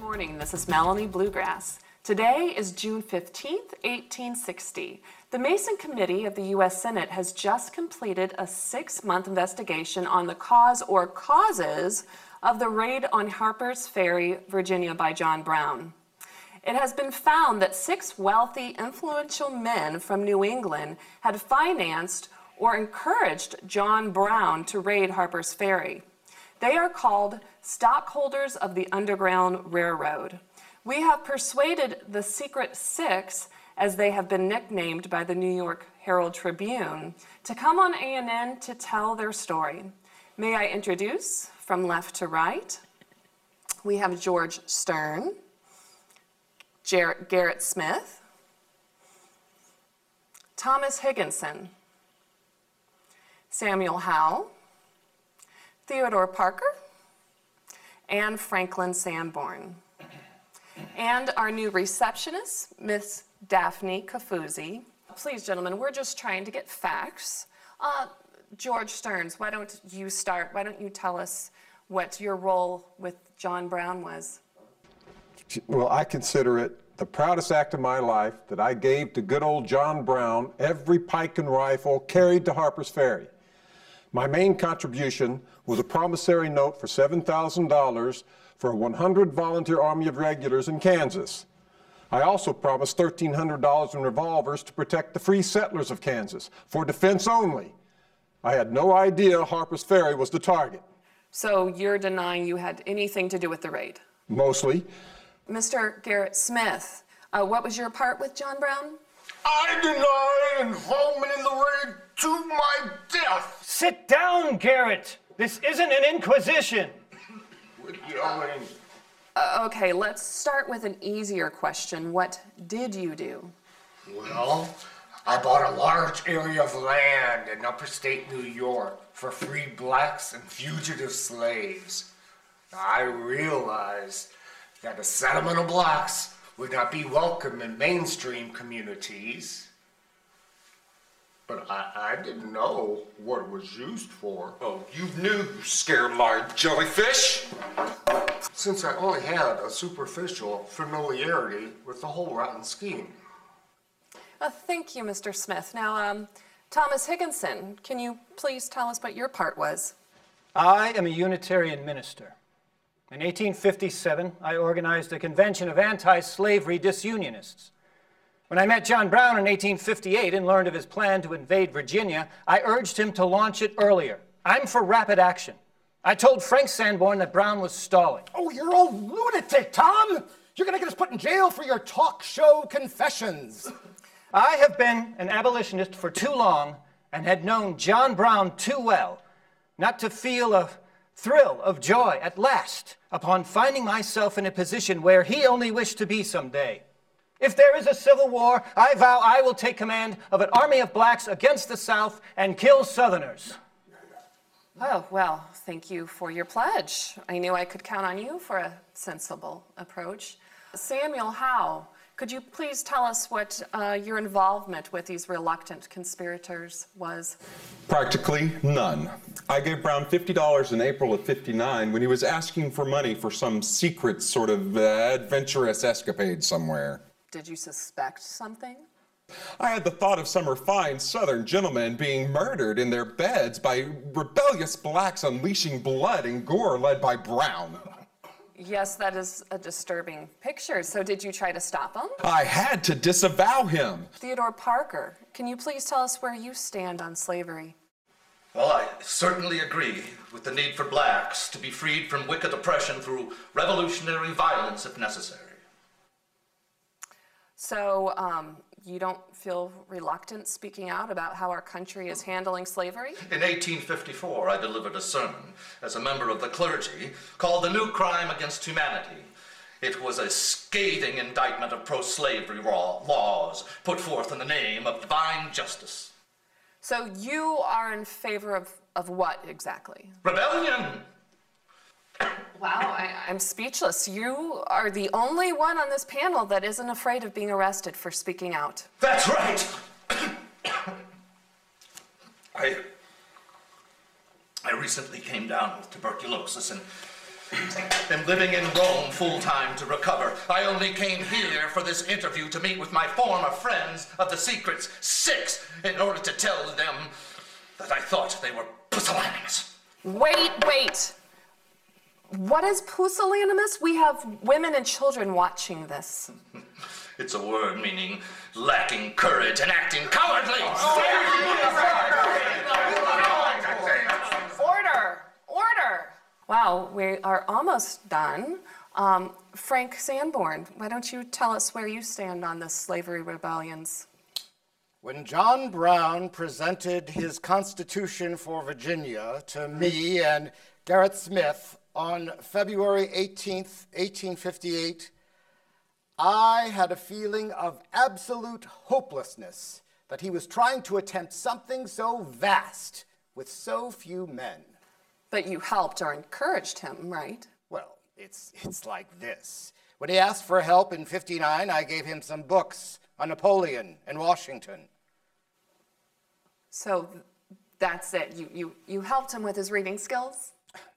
morning, this is Melanie Bluegrass. Today is June 15th, 1860. The Mason Committee of the U.S. Senate has just completed a 6-month investigation on the cause or causes of the raid on Harper's Ferry, Virginia by John Brown. It has been found that 6 wealthy, influential men from New England had financed or encouraged John Brown to raid Harper's Ferry. They are called stockholders of the Underground Railroad. We have persuaded the Secret Six, as they have been nicknamed by the New York Herald Tribune, to come on A.N.N. to tell their story. May I introduce, from left to right, we have George Stern, Garrett Smith, Thomas Higginson, Samuel Howe, Theodore Parker, and Franklin Sanborn. And our new receptionist, Miss Daphne Kafuzzi. Please, gentlemen, we're just trying to get facts. George Stearns, why don't you start? Why don't you tell us what your role with John Brown was? Well, I consider it the proudest act of my life that I gave to good old John Brown every pike and rifle carried to Harper's Ferry. My main contribution was a promissory note for $7,000 for a 100 volunteer army of regulars in Kansas. I also promised $1,300 in revolvers to protect the free settlers of Kansas, for defense only. I had no idea Harper's Ferry was the target. So you're denying you had anything to do with the raid? Mostly. Mr. Garrett Smith, what was your part with John Brown? I deny involvement in the raid to my death. Sit down, Garrett. This isn't an inquisition. Quit yelling. Okay, let's start with an easier question. What did you do? Well, I bought a large area of land in upstate New York for free blacks and fugitive slaves. I realized that a settlement of blacks would not be welcome in mainstream communities. But I didn't know what it was used for. Oh, you knew, you scared large jellyfish. Since I only had a superficial familiarity with the whole rotten scheme. Thank you, Mr. Smith. Now, Thomas Higginson, can you please tell us what your part was? I am a Unitarian minister. In 1857, I organized a convention of anti-slavery disunionists. When I met John Brown in 1858 and learned of his plan to invade Virginia, I urged him to launch it earlier. I'm for rapid action. I told Frank Sanborn that Brown was stalling. Oh, you're a lunatic, Tom! You're gonna get us put in jail for your talk show confessions. I have been an abolitionist for too long and had known John Brown too well not to feel a thrill of joy at last upon finding myself in a position where he only wished to be someday. If there is a civil war, I vow I will take command of an army of blacks against the South and kill Southerners. Oh, well, thank you for your pledge. I knew I could count on you for a sensible approach. Samuel Howe, could you please tell us what your involvement with these reluctant conspirators was? Practically none. I gave Brown $50 in April of '59 when he was asking for money for some secret sort of adventurous escapade somewhere. Did you suspect something? I had the thought of some refined Southern gentlemen being murdered in their beds by rebellious blacks unleashing blood and gore led by Brown. Yes, that is a disturbing picture. So did you try to stop him? I had to disavow him. Theodore Parker, can you please tell us where you stand on slavery? Well, I certainly agree with the need for blacks to be freed from wicked oppression through revolutionary violence if necessary. So you don't feel reluctant speaking out about how our country is handling slavery? In 1854, I delivered a sermon as a member of the clergy called The New Crime Against Humanity. It was a scathing indictment of pro-slavery laws put forth in the name of divine justice. So you are in favor of what exactly? Rebellion! Wow, I'm speechless. You are the only one on this panel that isn't afraid of being arrested for speaking out. That's right! I recently came down with tuberculosis, and am living in Rome full-time to recover. I only came here for this interview to meet with my former friends of the Secret's Six in order to tell them that I thought they were pusillanimous. Wait. What is pusillanimous? We have women and children watching this. It's a word meaning lacking courage and acting cowardly. Order. Wow, we are almost done. Frank Sanborn, why don't you tell us where you stand on the slavery rebellions? When John Brown presented his Constitution for Virginia to me and Garrett Smith on February 18th, 1858, I had a feeling of absolute hopelessness that he was trying to attempt something so vast with so few men. But you helped or encouraged him, right? Well, it's like this. When he asked for help in '59, I gave him some books on Napoleon and Washington. So that's it. You helped him with his reading skills?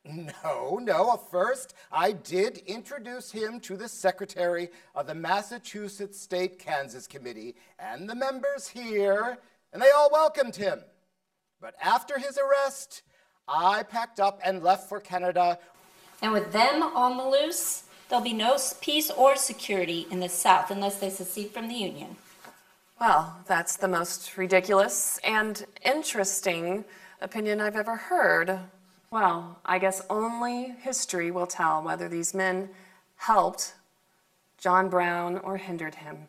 No. First, I did introduce him to the secretary of the Massachusetts State Kansas Committee and the members here, and they all welcomed him. But after his arrest, I packed up and left for Canada. And with them on the loose, there'll be no peace or security in the South unless they secede from the Union. Well, that's the most ridiculous and interesting opinion I've ever heard. Well, I guess only history will tell whether these men helped John Brown or hindered him.